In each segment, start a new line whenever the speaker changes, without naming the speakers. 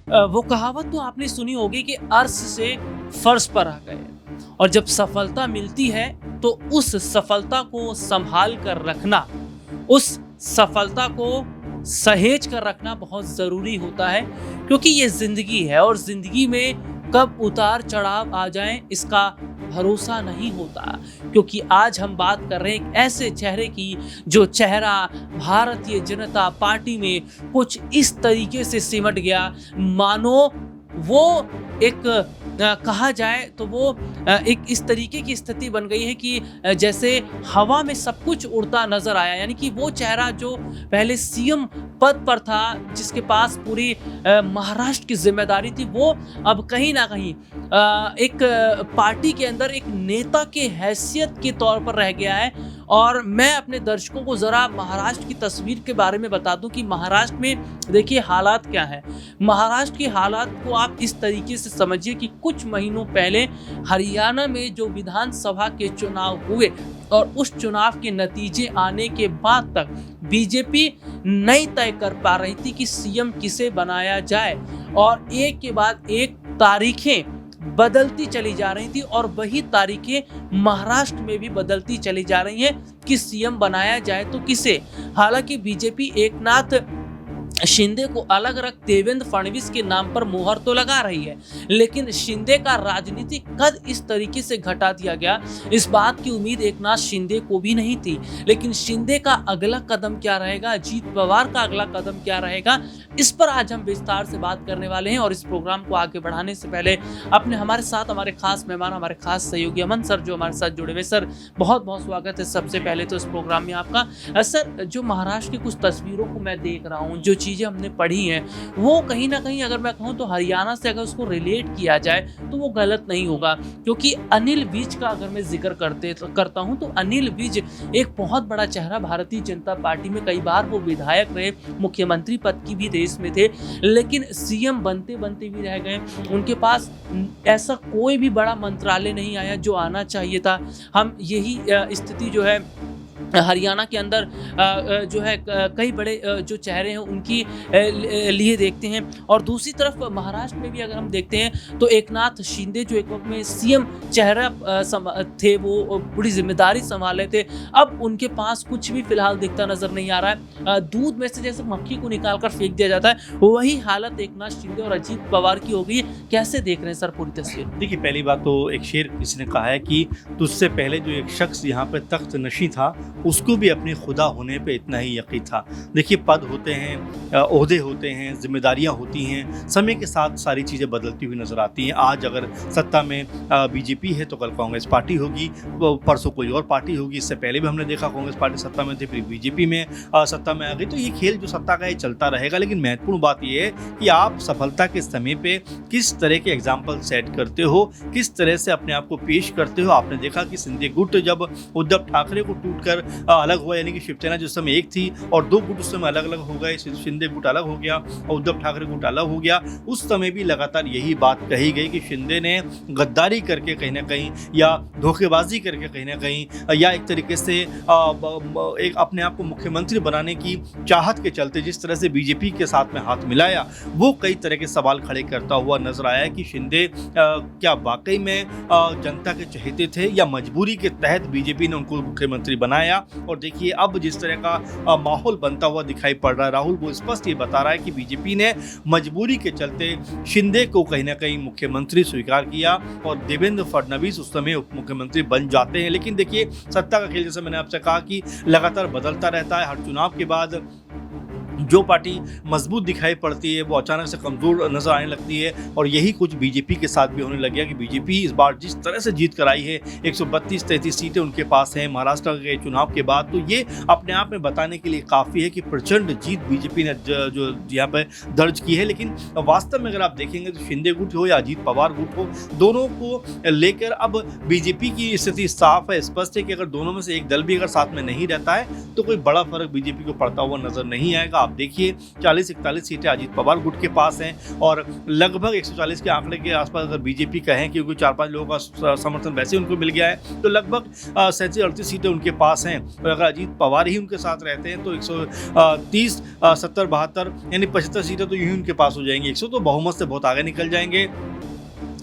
वो कहावत तो आपने सुनी होगी कि अर्श से फर्श पर आ गए, और जब सफलता मिलती है तो उस सफलता को संभाल कर रखना, उस सफलता को सहेज कर रखना बहुत ज़रूरी होता है, क्योंकि ये ज़िंदगी है और ज़िंदगी में कब उतार चढ़ाव आ जाएं इसका भरोसा नहीं होता। क्योंकि आज हम बात कर रहे हैं एक ऐसे चेहरे की जो चेहरा भारतीय जनता पार्टी में कुछ इस तरीके से सिमट गया, मानो वो एक कहा जाए तो वो एक इस तरीके की स्थिति बन गई है कि जैसे हवा में सब कुछ उड़ता नजर आया। यानी कि वो चेहरा जो पहले सीएम पद पर था, जिसके पास पूरी महाराष्ट्र की जिम्मेदारी थी, वो अब कहीं ना कहीं एक पार्टी के अंदर एक नेता के हैसियत के तौर पर रह गया है। और मैं अपने दर्शकों को ज़रा महाराष्ट्र की तस्वीर के बारे में बता दूं कि महाराष्ट्र में देखिए हालात क्या है। महाराष्ट्र की हालात को आप इस तरीके से समझिए कि कुछ महीनों पहले हरियाणा में जो विधानसभा के चुनाव हुए और उस चुनाव के नतीजे आने के बाद तक बीजेपी नहीं तय कर पा रही थी कि सीएम किसे बनाया जाए, और एक के बाद एक तारीखें बदलती चली जा रही थी और वही तारीखें महाराष्ट्र में भी बदलती चली जा रही हैं कि सीएम बनाया जाए तो किसे। हालांकि बीजेपी एकनाथ शिंदे को अलग रख देवेंद्र फडणवीस के नाम पर मुहर तो लगा रही है, लेकिन शिंदे का राजनीतिक कद इस तरीके से घटा दिया गया, इस बात की उम्मीद एकनाथ शिंदे को भी नहीं थी। लेकिन शिंदे का अगला कदम क्या रहेगा, अजीत पवार का अगला कदम क्या रहेगा, इस पर आज हम विस्तार से बात करने वाले हैं। और इस प्रोग्राम को आगे बढ़ाने से पहले हमारे साथ हमारे खास मेहमान, हमारे खास सहयोगी अमन सर जो हमारे साथ जुड़े हुए। सर बहुत बहुत स्वागत है सबसे पहले तो इस प्रोग्राम में आपका। सर, जो महाराष्ट्र की कुछ तस्वीरों को मैं देख रहा हूँ, जो चीज़ें हमने पढ़ी हैं, वो कहीं ना कहीं अगर मैं कहूँ तो हरियाणा से अगर उसको रिलेट किया जाए तो वो गलत नहीं होगा। क्योंकि अनिल विज का अगर मैं जिक्र करता हूँ तो अनिल विज एक बहुत बड़ा चेहरा भारतीय जनता पार्टी में, कई बार वो विधायक रहे, मुख्यमंत्री पद की भी रेस में थे, लेकिन सीएम बनते बनते भी रह गए। उनके पास ऐसा कोई भी बड़ा मंत्रालय नहीं आया जो आना चाहिए था। हम यही स्थिति जो है हरियाणा के अंदर जो है कई बड़े जो चेहरे हैं उनकी लिए देखते हैं। और दूसरी तरफ महाराष्ट्र में भी अगर हम देखते हैं तो एकनाथ शिंदे जो एक वक्त में सीएम चेहरा थे, वो बड़ी जिम्मेदारी संभाले थे, अब उनके पास कुछ भी फिलहाल दिखता नजर नहीं आ रहा है। दूध में से जैसे मक्खी को निकाल कर फेंक दिया जाता है, वही हालत एकनाथ शिंदे और अजीत पवार की हो गई। कैसे देख रहे हैं सर पूरी तस्वीर?
देखिए, पहली बात तो एक शेर किसी ने कहा है कि तुझसे पहले जो एक शख्स यहाँ पे तख्त नशी था, उसको भी अपने खुदा होने पे इतना ही यकीन था। देखिए, पद होते हैं, ओहदे होते हैं, जिम्मेदारियां होती हैं, समय के साथ सारी चीज़ें बदलती हुई नज़र आती हैं। आज अगर सत्ता में बीजेपी है तो कल कांग्रेस पार्टी होगी, परसों कोई और पार्टी होगी। इससे पहले भी हमने देखा कांग्रेस पार्टी सत्ता में थी, फिर बीजेपी में सत्ता में आ गई। तो ये खेल जो सत्ता का है चलता रहेगा। लेकिन महत्वपूर्ण बात यह है कि आप सफलता के समय पे किस तरह के एग्जाम्पल सेट करते हो, किस तरह से अपने आप को पेश करते हो। आपने देखा कि शिंदे गुट जब उद्धव ठाकरे को टूटकर अलग हुआ, यानी कि शिवसेना जिस समय एक थी और दो गुट उस समय अलग अलग हो गए, शिंदे गुट अलग हो गया और उद्धव ठाकरे गुट अलग हो गया, उस समय भी लगातार यही बात कही गई कि शिंदे ने गद्दारी करके कहीं ना कहीं या धोखेबाजी करके कहीं ना कहीं या एक तरीके से एक अपने आप को मुख्यमंत्री बनाने की चाहत के चलते जिस तरह से बीजेपी के साथ में हाथ मिलाया, वो कई तरह के सवाल खड़े करता हुआ नजर आया कि शिंदे क्या वाकई में जनता के चहेते थे या मजबूरी के तहत बीजेपी ने उनको मुख्यमंत्री बनाया। और देखिए, अब जिस तरह का माहौल बनता हुआ दिखाई पड़ रहा है, राहुल वो स्पष्ट ये बता रहा है कि बीजेपी ने मजबूरी के चलते शिंदे को कहीं ना कहीं मुख्यमंत्री स्वीकार किया और देवेंद्र फडणवीस उस समय उप मुख्यमंत्री बन जाते हैं। लेकिन देखिए, सत्ता का खेल जैसे मैंने आपसे कहा कि लगातार बदलता रहता है। हर चुनाव के बाद जो पार्टी मजबूत दिखाई पड़ती है वो अचानक से कमज़ोर नजर आने लगती है, और यही कुछ बीजेपी के साथ भी होने लग गया कि बीजेपी इस बार जिस तरह से जीत कर आई है, 132-33 सीटें उनके पास हैं महाराष्ट्र के चुनाव के बाद, तो ये अपने आप में बताने के लिए काफ़ी है कि प्रचंड जीत बीजेपी ने जो यहाँ पर दर्ज की है। लेकिन वास्तव में अगर आप देखेंगे तो शिंदे गुट हो या अजीत पवार गुट हो, दोनों को लेकर अब बीजेपी की स्थिति साफ है, स्पष्ट है कि अगर दोनों में से एक दल भी अगर साथ में नहीं रहता है तो कोई बड़ा फर्क बीजेपी को पड़ता हुआ नजर नहीं आएगा। आप देखिए 40-41 सीटें अजीत पवार गुट के पास हैं और लगभग 140 के आंकड़े के आसपास अगर बीजेपी कहें, क्योंकि 4-5 लोगों का समर्थन वैसे उनको मिल गया है, तो लगभग 37-38 सीटें उनके पास हैं। और अगर अजीत पवार ही उनके साथ रहते हैं तो 130, 70, 72 यानी 75 सीटें तो यूं ही उनके पास हो जाएंगी। 100 तो बहुमत से बहुत आगे निकल जाएंगे।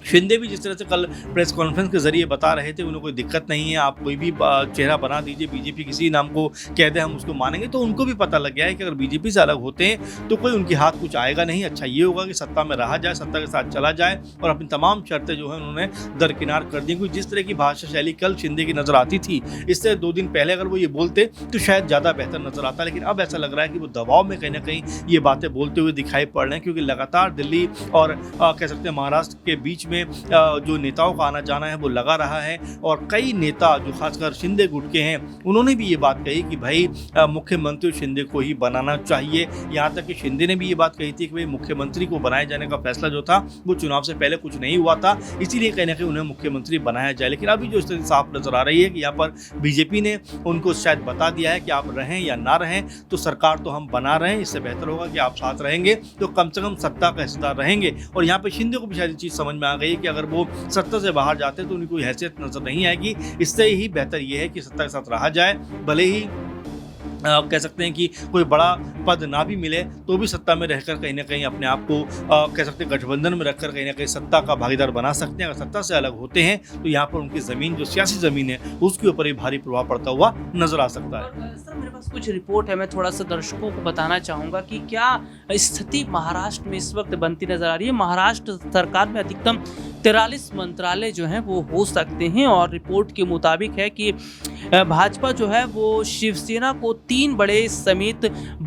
शिंदे भी जिस तरह से कल प्रेस कॉन्फ्रेंस के जरिए बता रहे थे, उन्हें कोई दिक्कत नहीं है, आप कोई भी चेहरा बना दीजिए, बीजेपी किसी नाम को कह दे हम उसको मानेंगे। तो उनको भी पता लग गया है कि अगर बीजेपी से अलग होते हैं तो कोई उनके हाथ कुछ आएगा नहीं। अच्छा ये होगा कि सत्ता में रहा जाए, सत्ता के साथ चला जाए और अपनी तमाम शर्तें जो है उन्होंने दरकिनार कर दी। क्योंकि जिस तरह की भाषा शैली कल शिंदे की नजर आती थी, इससे 2 दिन पहले अगर वो ये बोलते तो शायद ज़्यादा बेहतर नजर आता। लेकिन अब ऐसा लग रहा है कि वो दबाव में कहीं ना कहीं ये बातें बोलते हुए दिखाई पड़ रहे हैं, क्योंकि लगातार दिल्ली और कह सकते हैं महाराष्ट्र के बीच में जो नेताओं का आना जाना है वो लगा रहा है। और कई नेता जो खासकर शिंदे गुट के हैं, उन्होंने भी ये बात कही कि भाई मुख्यमंत्री शिंदे को ही बनाना चाहिए। यहाँ तक कि शिंदे ने भी ये बात कही थी कि भाई मुख्यमंत्री को बनाए जाने का फैसला जो था वो चुनाव से पहले कुछ नहीं हुआ था, इसीलिए कहीं ना कहीं उन्हें मुख्यमंत्री बनाया जाए। लेकिन अभी जो स्थिति साफ नजर आ रही है कि यहाँ पर बीजेपी ने उनको शायद बता दिया है कि आप रहें या ना रहें, तो सरकार तो हम बना रहे हैं, इससे बेहतर होगा कि आप साथ रहेंगे तो कम से कम सत्ता का हिस्सेदार रहेंगे। और यहाँ पर शिंदे को भी शायद चीज़ समझ में आ गई है कि अगर वो सत्ता से बाहर जाते तो उनकी कोई हैसियत नजर नहीं आएगी। इससे ही बेहतर ये है कि सत्ता के साथ रहा जाए, भले ही कह सकते हैं कि कोई बड़ा पद ना भी मिले तो भी सत्ता में रहकर कहीं ना कहीं अपने आप को कह सकते हैं गठबंधन में रखकर कहीं ना कहीं सत्ता का भागीदार बना सकते हैं। अगर सत्ता से अलग होते हैं तो यहाँ पर उनकी ज़मीन जो सियासी ज़मीन है उसके ऊपर ही भारी प्रभाव पड़ता हुआ नजर आ सकता है।
सर मेरे पास कुछ रिपोर्ट है, मैं थोड़ा सा दर्शकों को बताना चाहूँगा कि क्या स्थिति महाराष्ट्र में इस वक्त बनती नजर आ रही है। महाराष्ट्र सरकार में अधिकतम 43 मंत्रालय जो हैं वो हो सकते हैं और रिपोर्ट के मुताबिक है कि भाजपा जो है वो शिवसेना को 3 बड़े समेत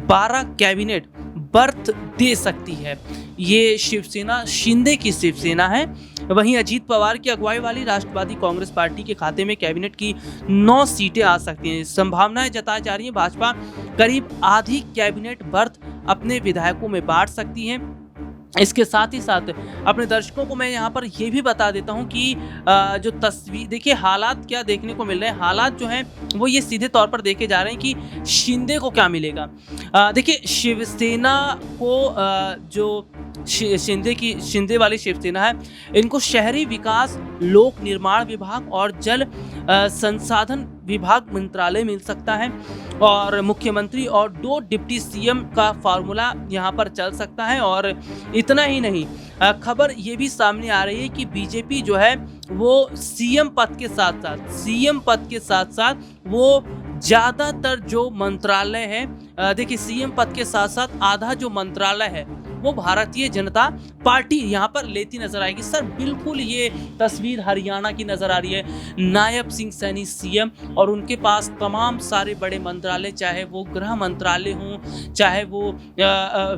12 कैबिनेट बर्थ दे सकती है। ये शिवसेना शिंदे की शिवसेना है। वहीं अजीत पवार की अगुवाई वाली राष्ट्रवादी कांग्रेस पार्टी के खाते में कैबिनेट की 9 सीटें आ सकती हैं। संभावनाएं जताई जा रही है भाजपा करीब आधी कैबिनेट बर्थ अपने विधायकों में बांट सकती है। इसके साथ ही साथ अपने दर्शकों को मैं यहाँ पर यह भी बता देता हूँ कि जो तस्वीर देखिए, हालात क्या देखने को मिल रहे हैं। हालात जो हैं वो ये सीधे तौर पर देखे जा रहे हैं कि शिंदे को क्या मिलेगा। देखिए शिवसेना को जो शिंदे वाली शिवसेना है, इनको शहरी विकास, लोक निर्माण विभाग और जल संसाधन विभाग मंत्रालय मिल सकता है और मुख्यमंत्री और 2 डिप्टी सीएम का फार्मूला यहाँ पर चल सकता है। और इतना ही नहीं, खबर ये भी सामने आ रही है कि बीजेपी जो है वो सीएम पद के साथ साथ वो ज़्यादातर जो मंत्रालय है, देखिए सीएम पद के साथ साथ आधा जो मंत्रालय है वो भारतीय जनता पार्टी यहाँ पर लेती नजर आएगी। सर बिल्कुल ये तस्वीर हरियाणा की नजर आ रही है। नायब सिंह सैनी सीएम और उनके पास तमाम सारे बड़े मंत्रालय, चाहे वो गृह मंत्रालय हों, चाहे वो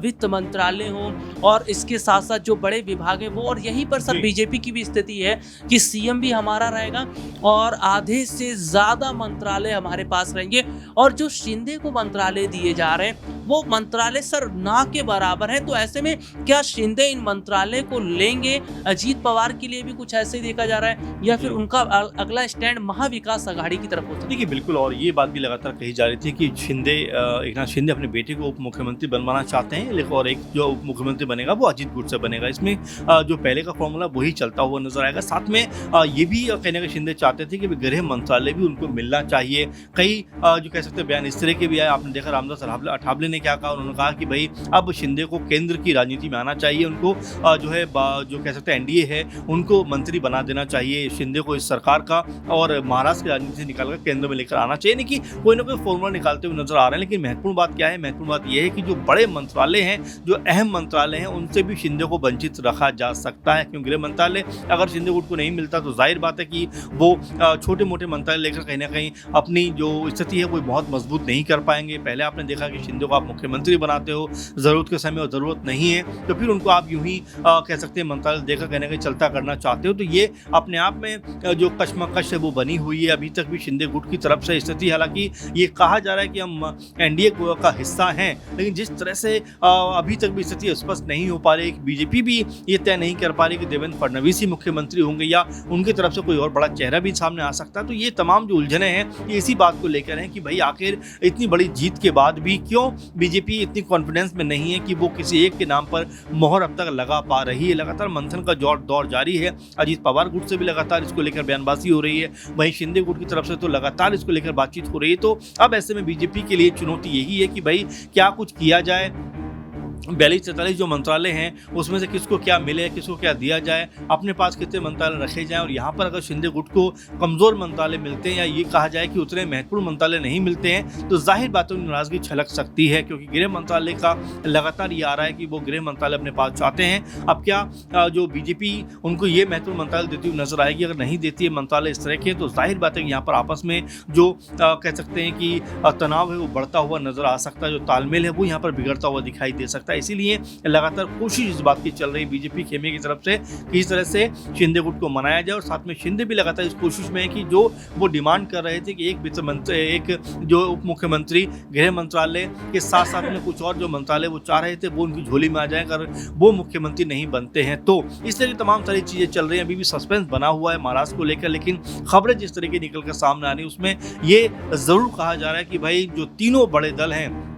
वित्त मंत्रालय हों, और इसके साथ साथ जो बड़े विभाग है वो। और यहीं पर सर बीजेपी की भी स्थिति है कि सीएम भी हमारा रहेगा और आधे से ज़्यादा मंत्रालय हमारे पास रहेंगे। और जो शिंदे को मंत्रालय दिए जा रहे हैं वो मंत्रालय सर ना के बराबर है। तो ऐसे में क्या शिंदे इन मंत्रालय को लेंगे? अजीत पवार के लिए भी कुछ ऐसे ही देखा जा रहा है या फिर उनका अगला स्टैंड महाविकास आघाड़ी की तरफ हो सकता है?
देखिए बिल्कुल, और ये बात भी लगातार कही जा रही थी कि एकनाथ शिंदे अपने बेटे को उप मुख्यमंत्री बनवाना चाहते हैं, लेकिन और एक जो उप मुख्यमंत्री बनेगा वो अजीत गुट से बनेगा। इसमें जो पहले का फॉर्मूला वही चलता हुआ नजर आएगा। साथ में ये भी कहने का शिंदे चाहते थे कि गृह मंत्रालय भी उनको मिलना चाहिए। कई जो कह सकते हैं बयान इस तरह के भी आए। आपने देखा रामदास अठावले ने क्या कहा, उन्होंने कहा कि भाई अब शिंदे को केंद्र की राजनीति में आना चाहिए, उनको जो है जो कह सकते हैं एनडीए है उनको मंत्री बना देना चाहिए शिंदे को इस सरकार का, और महाराष्ट्र की राजनीति से निकालकर केंद्र में लेकर आना चाहिए। नहीं कि कोई ना कोई फॉर्मूला निकालते हुए नजर आ रहे हैं। लेकिन महत्वपूर्ण बात क्या है? महत्वपूर्ण बात यह है कि जो बड़े मंत्रालय हैं, जो अहम मंत्रालय हैं, उनसे भी शिंदे को वंचित रखा जा सकता है। क्योंकि गृह मंत्रालय अगर शिंदे गुट को नहीं मिलता तो जाहिर बात है कि वो छोटे मोटे मंत्रालय लेकर कहीं ना कहीं अपनी जो स्थिति है वो बहुत मजबूत नहीं कर पाएंगे। पहले आपने देखा कि शिंदे को आप मुख्यमंत्री बनाते हो, जरूरत के समय और जरूरत नहीं नहीं है, तो फिर उनको आप यूं ही कह सकते हैं मंत्रालय देखा कहने का चलता करना चाहते हो। तो ये अपने आप में जो कशमकश है वो बनी हुई है अभी तक भी शिंदे गुट की तरफ से स्थिति। हालांकि ये कहा जा रहा है कि हम एनडीए का हिस्सा हैं, लेकिन जिस तरह से अभी तक भी स्थिति स्पष्ट नहीं हो पा रही। बीजेपी भी ये तय नहीं कर पा रही कि देवेंद्र फडणवीस ही मुख्यमंत्री होंगे या उनकी तरफ से कोई और बड़ा चेहरा भी सामने आ सकता है। तो ये तमाम जो उलझने हैं ये इसी बात को लेकर हैं कि भाई आखिर इतनी बड़ी जीत के बाद भी क्यों बीजेपी इतनी कॉन्फिडेंस में नहीं है कि वो किसी एक के नाम पर मोहर अब तक लगा पा रही है। लगातार मंथन का दौर जारी है। अजीत पवार गुट से भी लगातार इसको लेकर बयानबाजी हो रही है, वहीं शिंदे गुट की तरफ से तो लगातार इसको लेकर बातचीत हो रही है। तो अब ऐसे में बीजेपी के लिए चुनौती यही है कि भाई क्या कुछ किया जाए। 42-43 जो मंत्रालय हैं उसमें से किसको क्या मिले, किसको क्या दिया जाए, अपने पास कितने मंत्रालय रखे जाएं। और यहाँ पर अगर शिंदे गुट को कमज़ोर मंत्रालय मिलते हैं या ये कहा जाए कि उतने महत्वपूर्ण मंत्रालय नहीं मिलते हैं तो जाहिर बातों में नाराज़गी छलक सकती है, क्योंकि गृह मंत्रालय का लगातार ये आ रहा है कि वो गृह मंत्रालय अपने पास चाहते हैं। अब क्या जो बीजेपी उनको ये महत्वपूर्ण मंत्रालय देती हुई नजर आएगी? अगर नहीं देती है मंत्रालय इस तरह के तो जाहिर बात है कि यहाँ पर आपस में जो कह सकते हैं कि तनाव है वो बढ़ता हुआ नजर आ सकता है, जो तालमेल है वो यहाँ पर बिगड़ता हुआ दिखाई दे सकता है। इसीलिए लगातार कोशिश इस बात की चल रही बीजेपी खेमे की तरफ से कि इस तरह से शिंदे गुट को मनाया जाए। और साथ में शिंदे भी लगातार इस कोशिश में है कि जो वो डिमांड कर रहे थे कि एक वित्त मंत्री, एक जो उप मुख्यमंत्री, गृह मंत्रालय के साथ साथ में कुछ और जो मंत्रालय वो चाह रहे थे वो उनकी झोली में आ जाए अगर वो मुख्यमंत्री नहीं बनते हैं। तो इस तरह की तमाम सारी चीजें चल रही हैं। अभी भी सस्पेंस बना हुआ है महाराष्ट्र को लेकर, लेकिन खबरें जिस तरीके निकल कर सामने आ रही उसमें ये जरूर कहा जा रहा है कि भाई जो तीनों बड़े दल हैं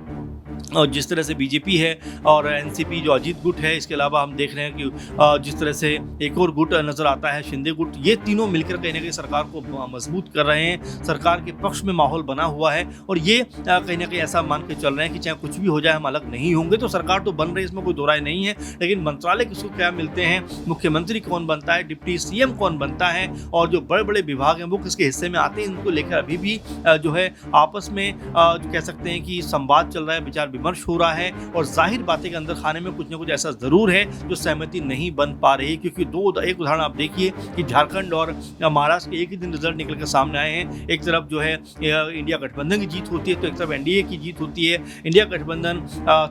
और जिस तरह से बीजेपी है और एनसीपी जो अजीत गुट है, इसके अलावा हम देख रहे हैं कि जिस तरह से एक और गुट नजर आता है शिंदे गुट, ये तीनों मिलकर कहीं ना कहीं सरकार को मजबूत कर रहे हैं। सरकार के पक्ष में माहौल बना हुआ है और ये कहीं ना कहीं ऐसा मान के चल रहे हैं कि चाहे कुछ भी हो जाए हम अलग नहीं होंगे। तो सरकार तो बन रही है, इसमें कोई दो राय नहीं है, लेकिन मंत्रालय किसको क्या मिलते हैं, मुख्यमंत्री कौन बनता है, डिप्टी सीएम कौन बनता है और जो बड़े बड़े विभाग हैं वो किसके हिस्से में आते हैं, इनको लेकर अभी भी जो है आपस में कह सकते हैं कि संवाद चल रहा है, विचार विमर्श हो रहा है। और जाहिर बातें के अंदर खाने में कुछ ना कुछ ऐसा जरूर है जो सहमति नहीं बन पा रही, क्योंकि एक उदाहरण आप देखिए कि झारखंड और महाराष्ट्र के एक ही दिन रिजल्ट निकल कर सामने आए हैं। एक तरफ जो है इंडिया गठबंधन की जीत होती है तो एक तरफ एनडीए की जीत होती है। इंडिया गठबंधन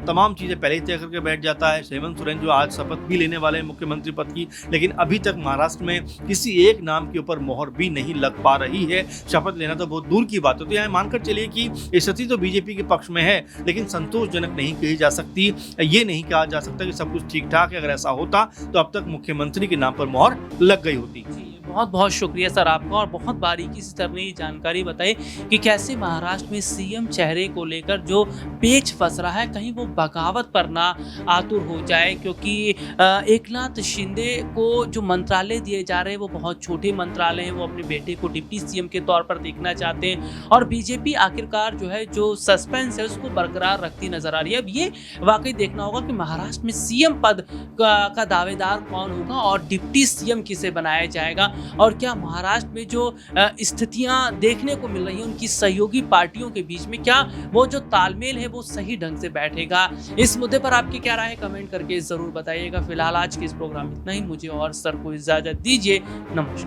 तमाम चीजें पहले ही तय करके बैठ जाता है। हेमंत सोरेन जो आज शपथ भी लेने वाले हैं मुख्यमंत्री पद की, लेकिन अभी तक महाराष्ट्र में किसी एक नाम के ऊपर मोहर भी नहीं लग पा रही है। शपथ लेना तो बहुत दूर की बात है। तो यहाँ मानकर चलिए कि स्थिति तो बीजेपी के पक्ष में है, लेकिन संतोषजनक नहीं कही जा सकती। ये नहीं कहा जा सकता कि सब कुछ ठीक ठाक है। अगर ऐसा होता तो अब तक मुख्यमंत्री के नाम पर मोहर लग गई होती।
बहुत बहुत शुक्रिया सर आपका, और बहुत बारीकी से सर ने ये जानकारी बताई कि कैसे महाराष्ट्र में सीएम चेहरे को लेकर जो पेच फंस रहा है कहीं वो बगावत पर ना आतुर हो जाए, क्योंकि एकनाथ शिंदे को जो मंत्रालय दिए जा रहे हैं वो बहुत छोटे मंत्रालय हैं। वो अपने बेटे को डिप्टी सीएम के तौर पर देखना चाहते हैं और बीजेपी आखिरकार जो है जो सस्पेंस है उसको बरकरार रखती नजर आ रही है। अब ये वाकई देखना होगा कि महाराष्ट्र में सीएम पद का दावेदार कौन होगा और डिप्टी सीएम किसे बनाया जाएगा, और क्या महाराष्ट्र में जो स्थितियां देखने को मिल रही हैं उनकी सहयोगी पार्टियों के बीच में क्या वो जो तालमेल है वो सही ढंग से बैठेगा। इस मुद्दे पर आपकी क्या राय है कमेंट करके जरूर बताइएगा। फिलहाल आज के इस प्रोग्राम में इतना ही। मुझे और सर को इजाजत दीजिए। नमस्कार।